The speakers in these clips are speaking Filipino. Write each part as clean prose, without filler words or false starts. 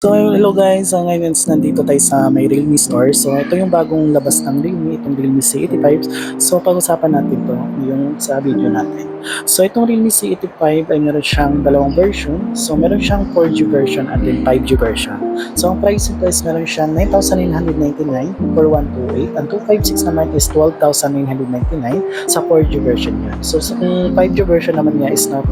So hello guys, ngayon nandito tayo sa may Realme store. So ito yung bagong labas ng Realme, itong Realme C85. So pag-usapan natin to yung sa video natin. So itong Realme C85 ay meron siyang dalawang version. So meron siyang 4G version and then 5G version. So ang price nito is meron siyang 9,999 for 128. Ang 256 naman is 12,999 sa 4G version niya. So sa 5G version naman niya is now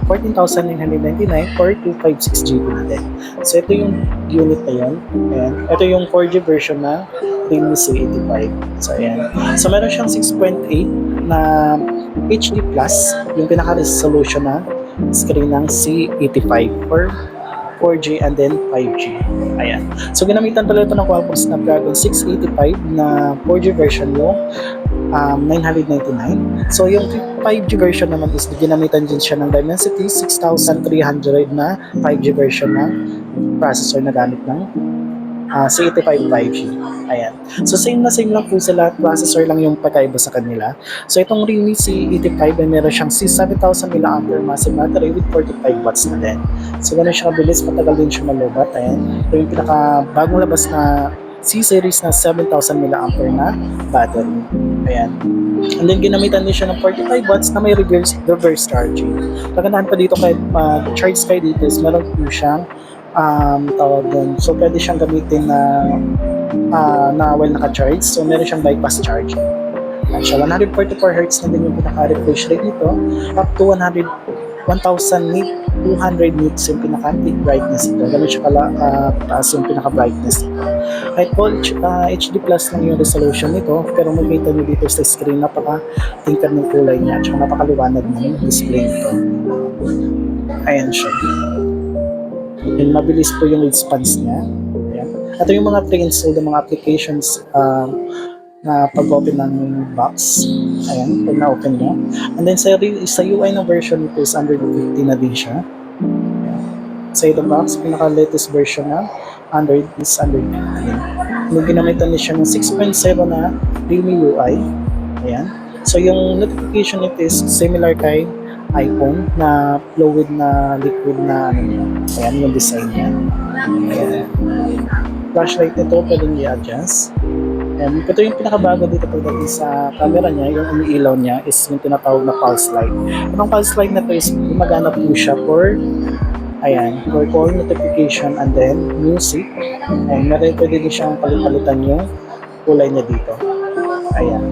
14,999 for 256GB na din. So ito yung unit na yun. Ayan. Ito yung 4G version na Realme C85. So ayan. So meron siyang 6.8 na HD Plus, yung pinaka-resolution na screen ng C85 for 4G and then 5G. Ayan. So ginamitan pala ito ng Qualcomm Snapdragon 685 na 4G version yung 999. So yung 5G version naman is ginamitan din siya ng Dimensity 6300 na 5G version na processor na gamit ng C85 5G. Ayan. So same lang po sila, processor lang yung pagkaiba sa kanila. So itong Realme C85 ay meron siyang 7,000 mAh massive battery with 45 watts na din. So ganun siya kabilis, matagal din siya malubat. Ayan. Ito yung pinaka bagong labas na C-series na 7,000 mAh na battery. Ayan. And then ginamitan din siya ng 45 watts na may reverse charging. Kagandahan pa dito kahit charge kayo dito is meron po siyang tawag doon. So pwede siyang gamitin na while naka-charge. So meron siyang bypass charging. At siya 144 Hz na din yung pinaka-refresh rate nito, up to 1,000 nit, 200 nits yung pinaka-peak brightness nito. Ganun siya taas yung pinaka-brightness nito. Kahit po HD Plus lang yung resolution nito, pero makikita nyo dito sa screen, napaka-tingkad ng kulay niya at napakaliwanag ng display nito. Ayan siya. And mabilis po yung response niya. Ayan. Ito yung mga pre-installed ng mga applications na pag-open ng box. Ayan, pag na-open niya. And then sa UI ng version nito is Android 15 na din siya. Ayan. Sa ito box, pinaka-latest version na Android is Android 15. Nung ginamitan niya siya ng 6.0 na Realme UI. Ayan. So yung notification nito is similar kay iPhone na fluid na liquid na ayan yung design niya. Ayan. Flashlight nito pwedeng i-adjust. And ito yung pinakabago dito pagdating sa camera niya, yung umiilaw niya is yung tinatawag na pulse light. Itong pulse light na to is gumagana po siya for call notification and then music. And pwede din siyang palit-palitan yung kulay niya dito. Ayan.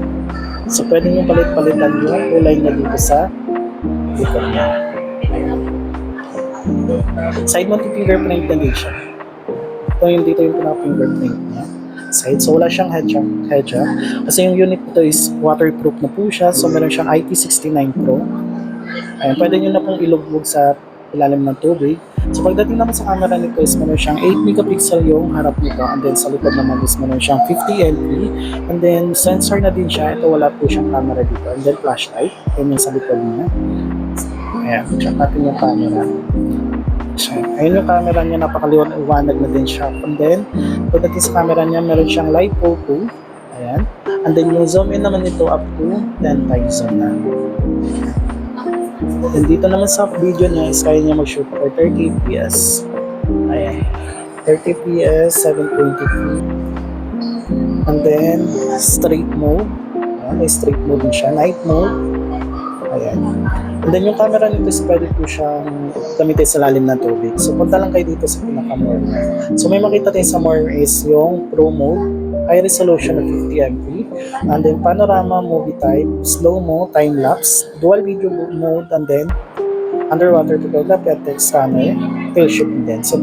So pwede nyo palit-palitan yung kulay niya dito sa likod niya. Ayan. Side mounted fingerprint na din siya. Ito yung dito yung pinaka-fingerprint niya. Side. So wala siyang headja. Kasi yung unit nito is waterproof na po siya. So meron siyang IP69 Pro. Ayan. Pwede nyo na pong ilugbog sa ilalim ng tubig. So pagdating naman sa camera nito is meron siyang 8 megapixel yung harap nito, and then sa likod naman is meron siyang 50 MP, and then sensor na din siya. Ito wala po siyang camera dito, and then flashlight. Ayan yung sa likod niya. Ayan, check natin yung camera. So, ayun yung camera niya, napakaliwanag na din siya. And then pagdating sa camera niya, meron siyang live photo. Ayan. And then yung zoom in naman nito up to 10 times zoom na. And dito naman sa video niya is kaya niya mag-shoot for 30 fps. Ayan. 30 fps, 720p. And then, straight mode. Ayan, may straight mode din siya. Night mode. Ayan. And then yung camera nito is pwede po siyang gamitin sa lalim ng tubig. So punta lang kayo dito sa pinaka-more. So may makita tayo sa more is yung Pro mode, high resolution of 50 MP, and then panorama, movie type, slow-mo, time-lapse, dual video mode, and then underwater photography at text scanner, tail shooting din. So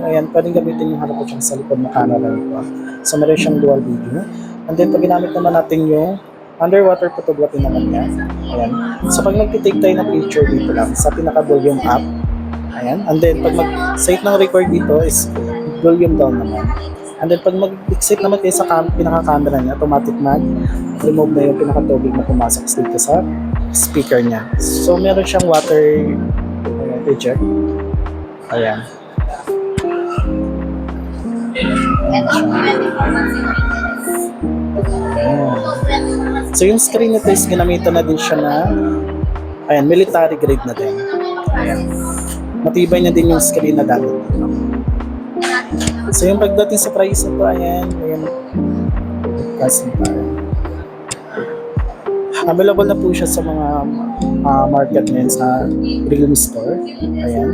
ayan, pwedeng gamitin yung harap ko sa likod ng camera nito. So meron siyang dual video. And then pag ginamit naman natin yung underwater photography naman niya. Ayan. So pag nag-take tayo ng picture dito lang sa pinaka-volume up. Ayan. And then pag mag-save ng record dito is volume down naman. And then pag mag-exit naman kayo sa pinaka-camera niya, automatic mag-remove na yung pinaka-tubig na pumasok dito sa speaker niya. So meron siyang water eject. Ayan. So yung screen nito is ginamitan na din siya na military grade na din. Ayan. Matibay na din yung screen na gamit dito. So yung pagdating sa price na po, ayan, ayan, price na po. Available na po siya sa mga market ngayon sa Realme Store. Ayan.